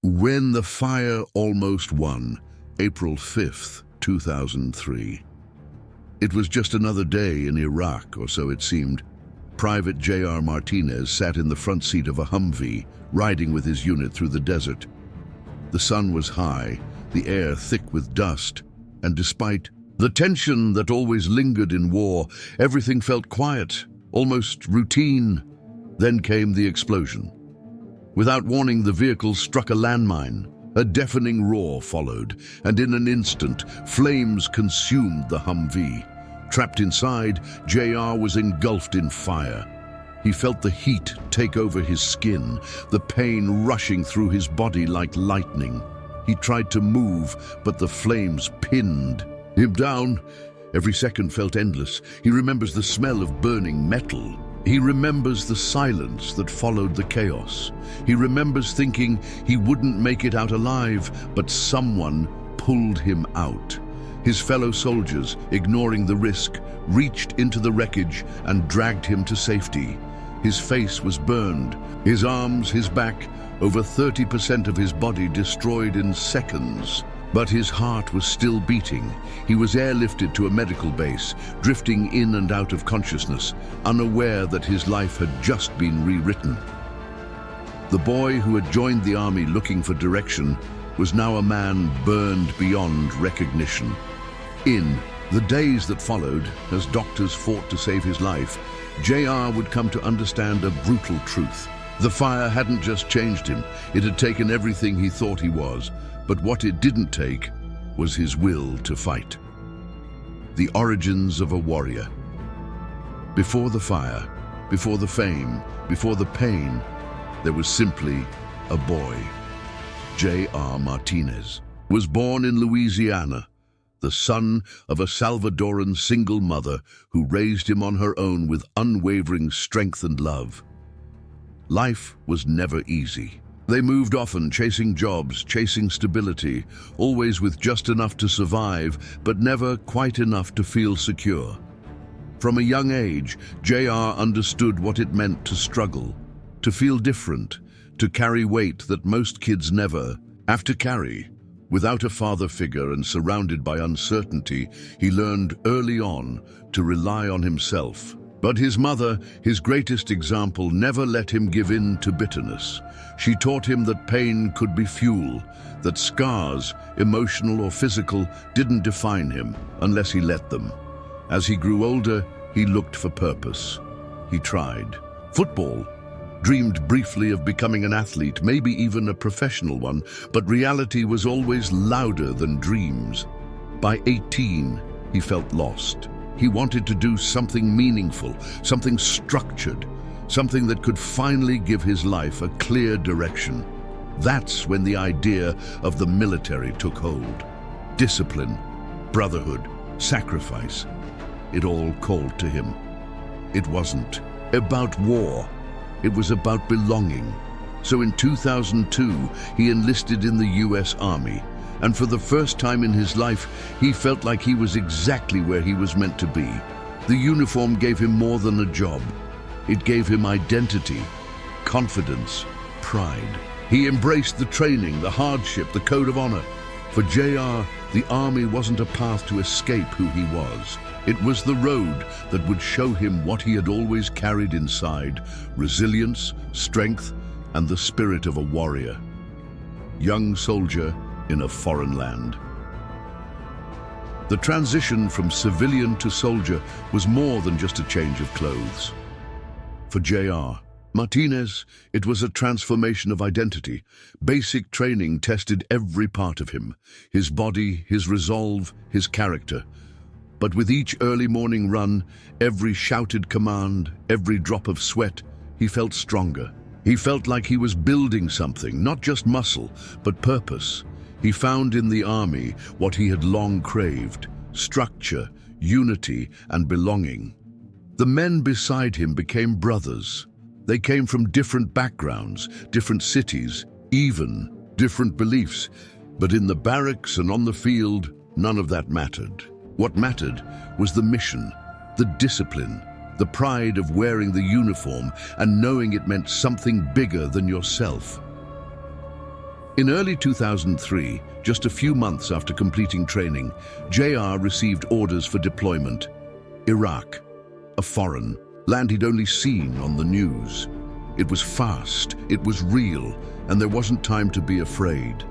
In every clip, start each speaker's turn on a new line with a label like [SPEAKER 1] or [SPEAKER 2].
[SPEAKER 1] When the Fire Almost Won, April 5th, 2003. It was just another day in Iraq, or so it seemed. Private J.R. Martinez sat in the front seat of a Humvee, riding with his unit through the desert. The sun was high, the air thick with dust, and despite the tension that always lingered in war, everything felt quiet, almost routine. Then came the explosion. Without warning, the vehicle struck a landmine. A deafening roar followed, and in an instant, flames consumed the Humvee. Trapped inside, JR was engulfed in fire. He felt the heat take over his skin, the pain rushing through his body like lightning. He tried to move, but the flames pinned him down. Every second felt endless. He remembers the smell of burning metal. He remembers the silence that followed the chaos. He remembers thinking he wouldn't make it out alive, but someone pulled him out. His fellow soldiers, ignoring the risk, reached into the wreckage and dragged him to safety. His face was burned, his arms, his back, over 30% of his body destroyed in seconds. But his heart was still beating. He was airlifted to a medical base, drifting in and out of consciousness, unaware that his life had just been rewritten. The boy who had joined the army looking for direction was now a man burned beyond recognition. In the days that followed, as doctors fought to save his life, JR would come to understand a brutal truth. The fire hadn't just changed him, it had taken everything he thought he was. But what it didn't take was his will to fight. The origins of a warrior. Before the fire, before the fame, before the pain, there was simply a boy. J.R. Martinez was born in Louisiana, the son of a Salvadoran single mother who raised him on her own with unwavering strength and love. Life was never easy. They moved often, chasing jobs, chasing stability, always with just enough to survive, but never quite enough to feel secure. From a young age, JR understood what it meant to struggle, to feel different, to carry weight that most kids never have to carry. Without a father figure and surrounded by uncertainty, he learned early on to rely on himself. But his mother, his greatest example, never let him give in to bitterness. She taught him that pain could be fuel, that scars, emotional or physical, didn't define him unless he let them. As he grew older, he looked for purpose. He tried football, dreamed briefly of becoming an athlete, maybe even a professional one, but reality was always louder than dreams. By 18, he felt lost. He wanted to do something meaningful, something structured, something that could finally give his life a clear direction. That's when the idea of the military took hold. Discipline, brotherhood, sacrifice. It all called to him. It wasn't about war. It was about belonging. So in 2002, he enlisted in the U.S. Army. And for the first time in his life, he felt like he was exactly where he was meant to be. The uniform gave him more than a job. It gave him identity, confidence, pride. He embraced the training, the hardship, the code of honor. For JR, the army wasn't a path to escape who he was. It was the road that would show him what he had always carried inside: resilience, strength, and the spirit of a warrior. Young soldier in a foreign land. The transition from civilian to soldier was more than just a change of clothes. For J.R. Martinez, it was a transformation of identity. Basic training tested every part of him, his body, his resolve, his character. But with each early morning run, every shouted command, every drop of sweat, he felt stronger. He felt like he was building something, not just muscle, but purpose. He found in the army what he had long craved: structure, unity, and belonging. The men beside him became brothers. They came from different backgrounds, different cities, even different beliefs. But in the barracks and on the field, none of that mattered. What mattered was the mission, the discipline, the pride of wearing the uniform and knowing it meant something bigger than yourself. In early 2003, just a few months after completing training, JR received orders for deployment. Iraq, a foreign land he'd only seen on the news. It was fast, it was real, and there wasn't time to be afraid.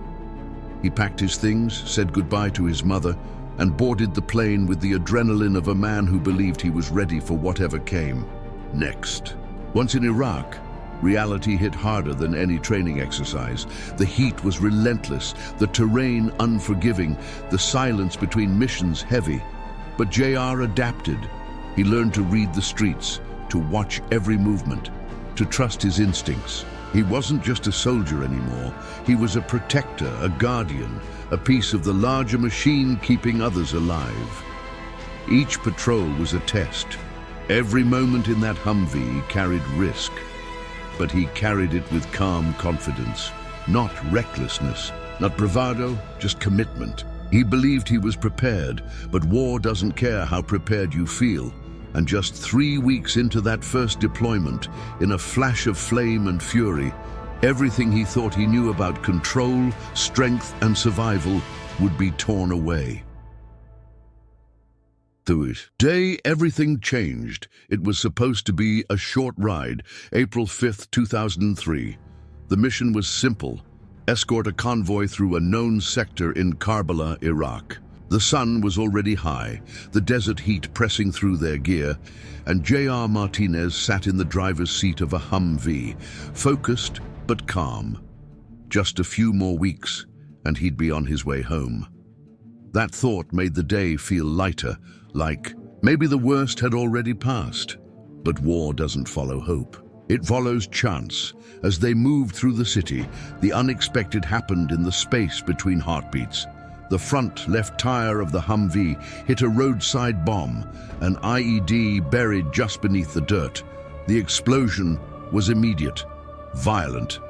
[SPEAKER 1] He packed his things, said goodbye to his mother, and boarded the plane with the adrenaline of a man who believed he was ready for whatever came next. Once in Iraq, reality hit harder than any training exercise. The heat was relentless, the terrain unforgiving, the silence between missions heavy. But JR adapted. He learned to read the streets, to watch every movement, to trust his instincts. He wasn't just a soldier anymore. He was a protector, a guardian, a piece of the larger machine keeping others alive. Each patrol was a test. Every moment in that Humvee carried risk. But he carried it with calm confidence, not recklessness, not bravado, just commitment. He believed he was prepared, but war doesn't care how prepared you feel. And just 3 weeks into that first deployment, in a flash of flame and fury, everything he thought he knew about control, strength, and survival would be torn away. The day everything changed. It was supposed to be a short ride, April 5th, 2003. The mission was simple: escort a convoy through a known sector in Karbala, Iraq. The sun was already high, the desert heat pressing through their gear, and JR Martinez sat in the driver's seat of a Humvee, focused but calm. Just a few more weeks, and he'd be on his way home. That thought made the day feel lighter, like maybe the worst had already passed. But war doesn't follow hope. It follows chance. As they moved through the city, the unexpected happened in the space between heartbeats. The front left tire of the Humvee hit a roadside bomb, an IED buried just beneath the dirt. The explosion was immediate, violent.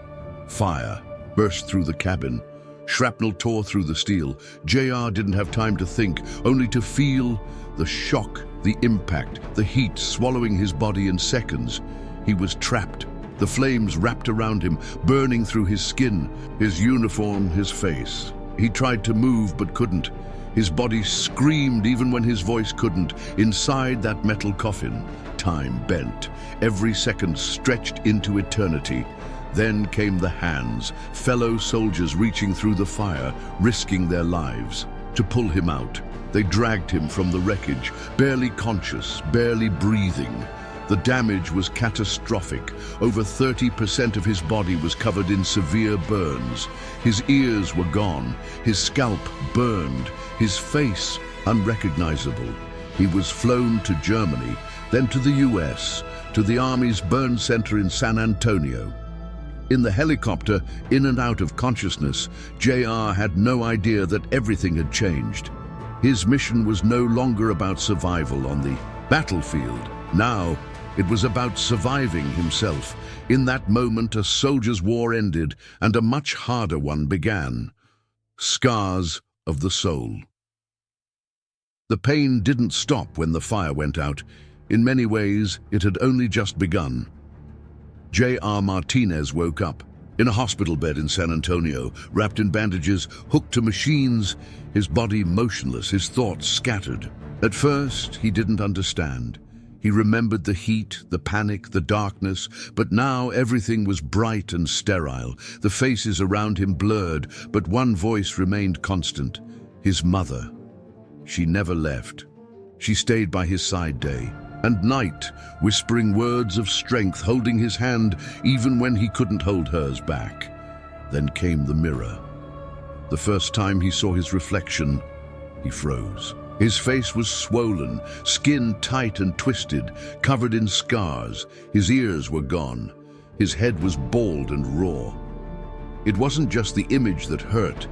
[SPEAKER 1] Fire burst through the cabin. Shrapnel tore through the steel. JR didn't have time to think, only to feel the shock, the impact, the heat swallowing his body in seconds. He was trapped. The flames wrapped around him, burning through his skin, his uniform, his face. He tried to move but couldn't. His body screamed even when his voice couldn't. Inside that metal coffin, time bent. Every second stretched into eternity. Then came the hands, fellow soldiers reaching through the fire, risking their lives. To pull him out, they dragged him from the wreckage, barely conscious, barely breathing. The damage was catastrophic. Over 30% of his body was covered in severe burns. His ears were gone, his scalp burned, his face unrecognizable. He was flown to Germany, then to the US, to the Army's burn center in San Antonio. In the helicopter, in and out of consciousness, JR had no idea that everything had changed. His mission was no longer about survival on the battlefield. Now, it was about surviving himself. In that moment, a soldier's war ended and a much harder one began. Scars of the soul. The pain didn't stop when the fire went out. In many ways, it had only just begun. JR Martinez woke up in a hospital bed in San Antonio, wrapped in bandages, hooked to machines, his body motionless, his thoughts scattered. At first, he didn't understand. He remembered the heat, the panic, the darkness, but now everything was bright and sterile. The faces around him blurred, but one voice remained constant: his mother. She never left. She stayed by his side day and night, whispering words of strength, holding his hand even when he couldn't hold hers back. Then came the mirror. The first time he saw his reflection, he froze. His face was swollen, skin tight and twisted, covered in scars. His ears were gone. His head was bald and raw. It wasn't just the image that hurt.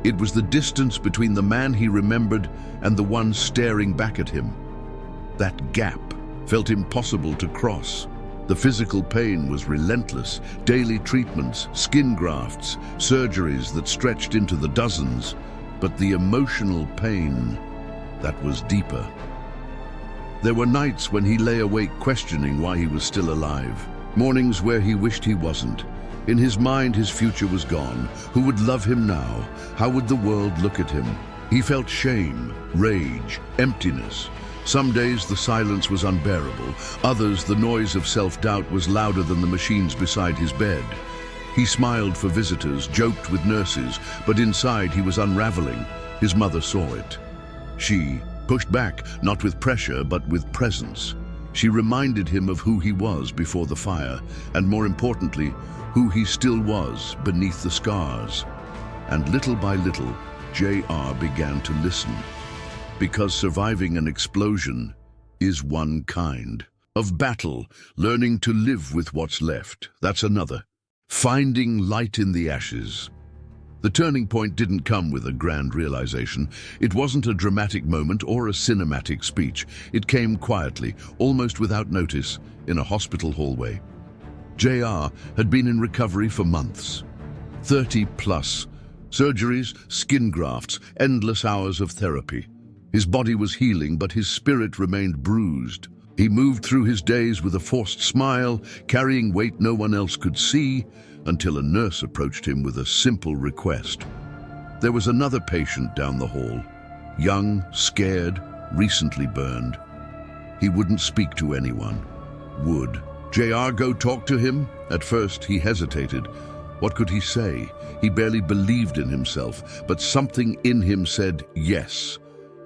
[SPEAKER 1] It was the distance between the man he remembered and the one staring back at him. That gap felt impossible to cross. The physical pain was relentless. Daily treatments, skin grafts, surgeries that stretched into the dozens. But the emotional pain, that was deeper. There were nights when he lay awake questioning why he was still alive. Mornings where he wished he wasn't. In his mind, his future was gone. Who would love him now? How would the world look at him? He felt shame, rage, emptiness. Some days the silence was unbearable. Others, the noise of self-doubt was louder than the machines beside his bed. He smiled for visitors, joked with nurses, but inside he was unraveling. His mother saw it. She pushed back, not with pressure, but with presence. She reminded him of who he was before the fire, and more importantly, who he still was beneath the scars. And little by little, JR began to listen. Because surviving an explosion is one kind of battle. Learning to live with what's left, that's another. Finding light in the ashes. The turning point didn't come with a grand realization. It wasn't a dramatic moment or a cinematic speech. It came quietly, almost without notice, in a hospital hallway. JR had been in recovery for months. 30 plus. Surgeries, skin grafts, endless hours of therapy. His body was healing, but his spirit remained bruised. He moved through his days with a forced smile, carrying weight no one else could see, until a nurse approached him with a simple request. There was another patient down the hall, young, scared, recently burned. He wouldn't speak to anyone. Would JR go talk to him? At first, he hesitated. What could he say? He barely believed in himself, but something in him said yes.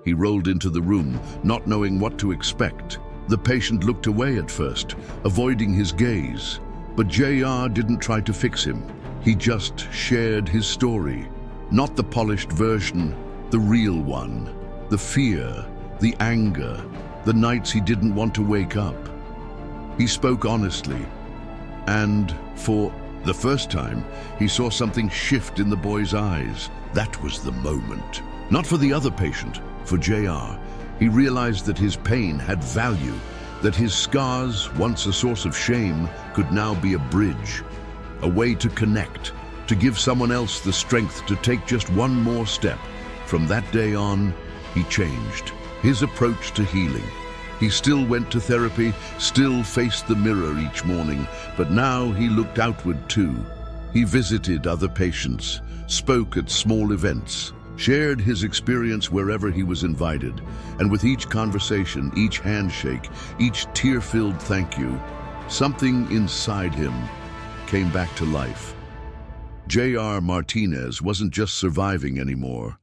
[SPEAKER 1] He rolled into the room, not knowing what to expect. The patient looked away at first, avoiding his gaze. But JR didn't try to fix him. He just shared his story. Not the polished version, the real one. The fear, the anger, the nights he didn't want to wake up. He spoke honestly. And for the first time, he saw something shift in the boy's eyes. That was the moment. Not for the other patient, for JR. He realized that his pain had value, that his scars, once a source of shame, could now be a bridge, a way to connect, to give someone else the strength to take just one more step. From that day on, he changed his approach to healing. He still went to therapy, still faced the mirror each morning, but now he looked outward too. He visited other patients, spoke at small events, shared his experience wherever he was invited, and with each conversation, each handshake, each tear-filled thank you, something inside him came back to life. JR Martinez wasn't just surviving anymore.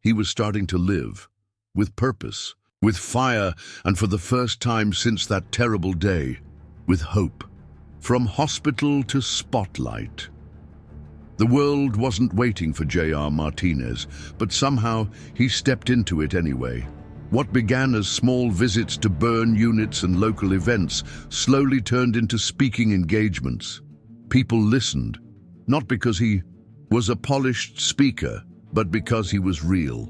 [SPEAKER 1] He was starting to live, with purpose, with fire, and for the first time since that terrible day, with hope. From hospital to spotlight. The world wasn't waiting for JR Martinez, but somehow he stepped into it anyway. What began as small visits to burn units and local events slowly turned into speaking engagements. People listened, not because he was a polished speaker, but because he was real,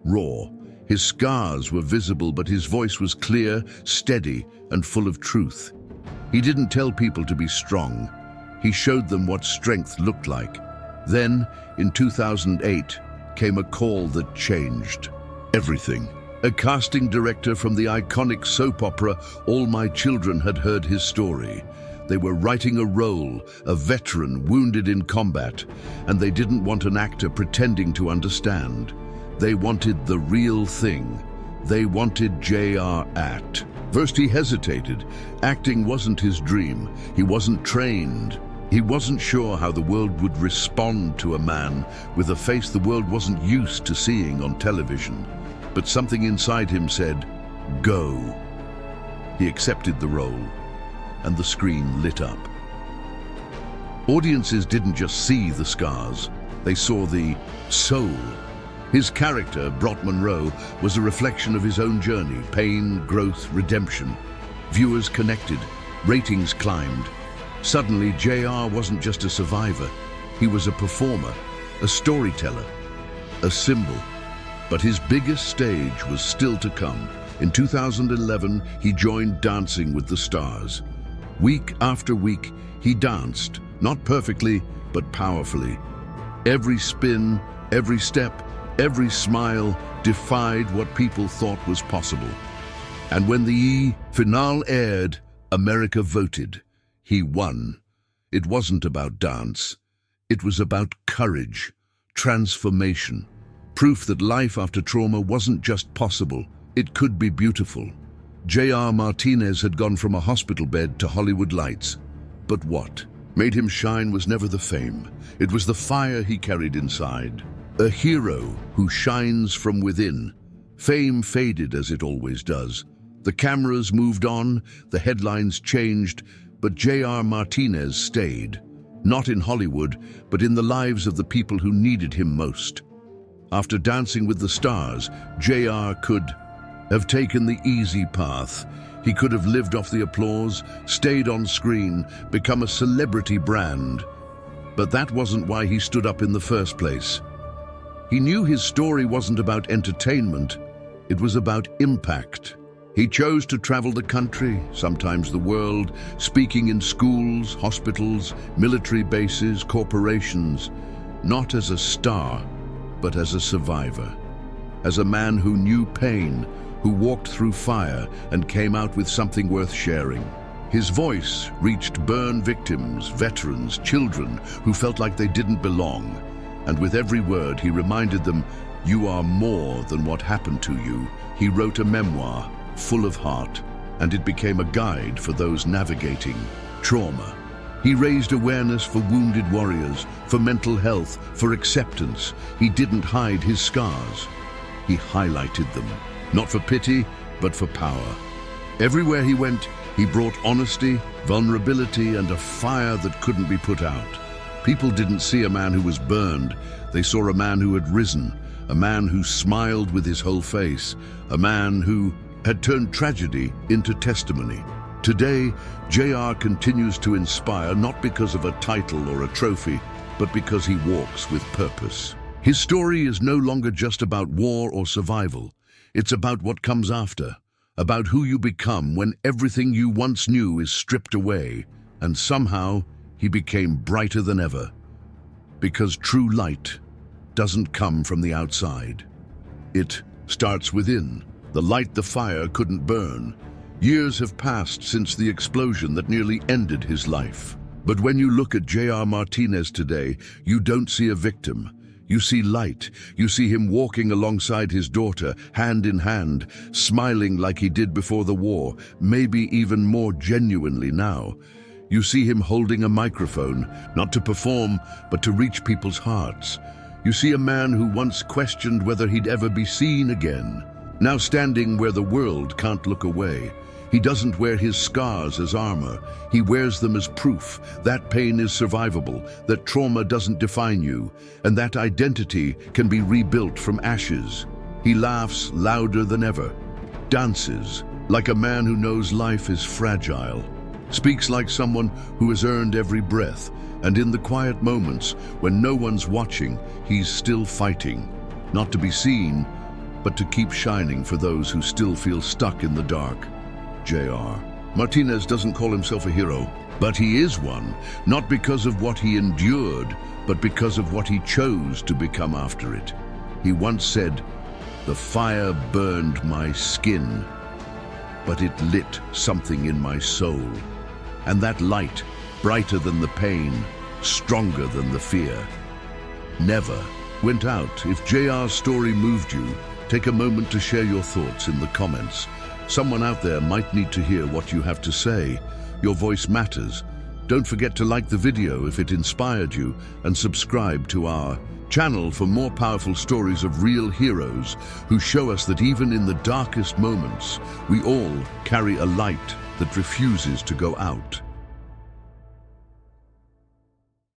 [SPEAKER 1] raw. His scars were visible, but his voice was clear, steady, and full of truth. He didn't tell people to be strong. He showed them what strength looked like. Then, in 2008, came a call that changed everything. A casting director from the iconic soap opera All My Children had heard his story. They were writing a role, a veteran wounded in combat, and they didn't want an actor pretending to understand. They wanted the real thing. They wanted JR act. First he hesitated. Acting wasn't his dream. He wasn't trained. He wasn't sure how the world would respond to a man with a face the world wasn't used to seeing on television. But something inside him said, go. He accepted the role, and the screen lit up. Audiences didn't just see the scars, they saw the soul. His character, Brott Monroe, was a reflection of his own journey, pain, growth, redemption. Viewers connected, ratings climbed. Suddenly, JR wasn't just a survivor. He was a performer, a storyteller, a symbol. But his biggest stage was still to come. In 2011, he joined Dancing with the Stars. Week after week, he danced, not perfectly, but powerfully. Every spin, every step, every smile defied what people thought was possible. And when the finale aired, America voted. He won. It wasn't about dance. It was about courage, transformation, proof that life after trauma wasn't just possible, it could be beautiful. J.R. Martinez had gone from a hospital bed to Hollywood lights. But what made him shine was never the fame. It was the fire he carried inside. A hero who shines from within. Fame faded as it always does. The cameras moved on, the headlines changed, but J.R. Martinez stayed. Not in Hollywood, but in the lives of the people who needed him most. After Dancing with the Stars, J.R. could have taken the easy path. He could have lived off the applause, stayed on screen, become a celebrity brand. But that wasn't why he stood up in the first place. He knew his story wasn't about entertainment, it was about impact. He chose to travel the country, sometimes the world, speaking in schools, hospitals, military bases, corporations, not as a star, but as a survivor. As a man who knew pain, who walked through fire and came out with something worth sharing. His voice reached burn victims, veterans, children who felt like they didn't belong. And with every word, he reminded them, "You are more than what happened to you." He wrote a memoir full of heart, and it became a guide for those navigating trauma. He raised awareness for wounded warriors, for mental health, for acceptance. He didn't hide his scars. He highlighted them, not for pity, but for power. Everywhere he went, he brought honesty, vulnerability, and a fire that couldn't be put out. People didn't see a man who was burned. They saw a man who had risen, a man who smiled with his whole face, a man who had turned tragedy into testimony. Today, J.R. continues to inspire not because of a title or a trophy, but because he walks with purpose. His story is no longer just about war or survival. It's about what comes after, about who you become when everything you once knew is stripped away, and somehow he became brighter than ever. Because true light doesn't come from the outside. It starts within, the light the fire couldn't burn. Years have passed since the explosion that nearly ended his life. But when you look at J.R. Martinez today, you don't see a victim. You see light. You see him walking alongside his daughter, hand in hand, smiling like he did before the war, maybe even more genuinely now. You see him holding a microphone, not to perform, but to reach people's hearts. You see a man who once questioned whether he'd ever be seen again, now standing where the world can't look away. He doesn't wear his scars as armor. He wears them as proof that pain is survivable, that trauma doesn't define you, and that identity can be rebuilt from ashes. He laughs louder than ever, dances like a man who knows life is fragile, speaks like someone who has earned every breath, and in the quiet moments when no one's watching, he's still fighting, not to be seen, but to keep shining for those who still feel stuck in the dark. J.R. Martinez doesn't call himself a hero, but he is one, not because of what he endured, but because of what he chose to become after it. He once said, "The fire burned my skin, but it lit something in my soul." And that light, brighter than the pain, stronger than the fear, never went out. If J.R.'s story moved you, take a moment to share your thoughts in the comments. Someone out there might need to hear what you have to say. Your voice matters. Don't forget to like the video if it inspired you and subscribe to our channel for more powerful stories of real heroes who show us that even in the darkest moments, we all carry a light that refuses to go out.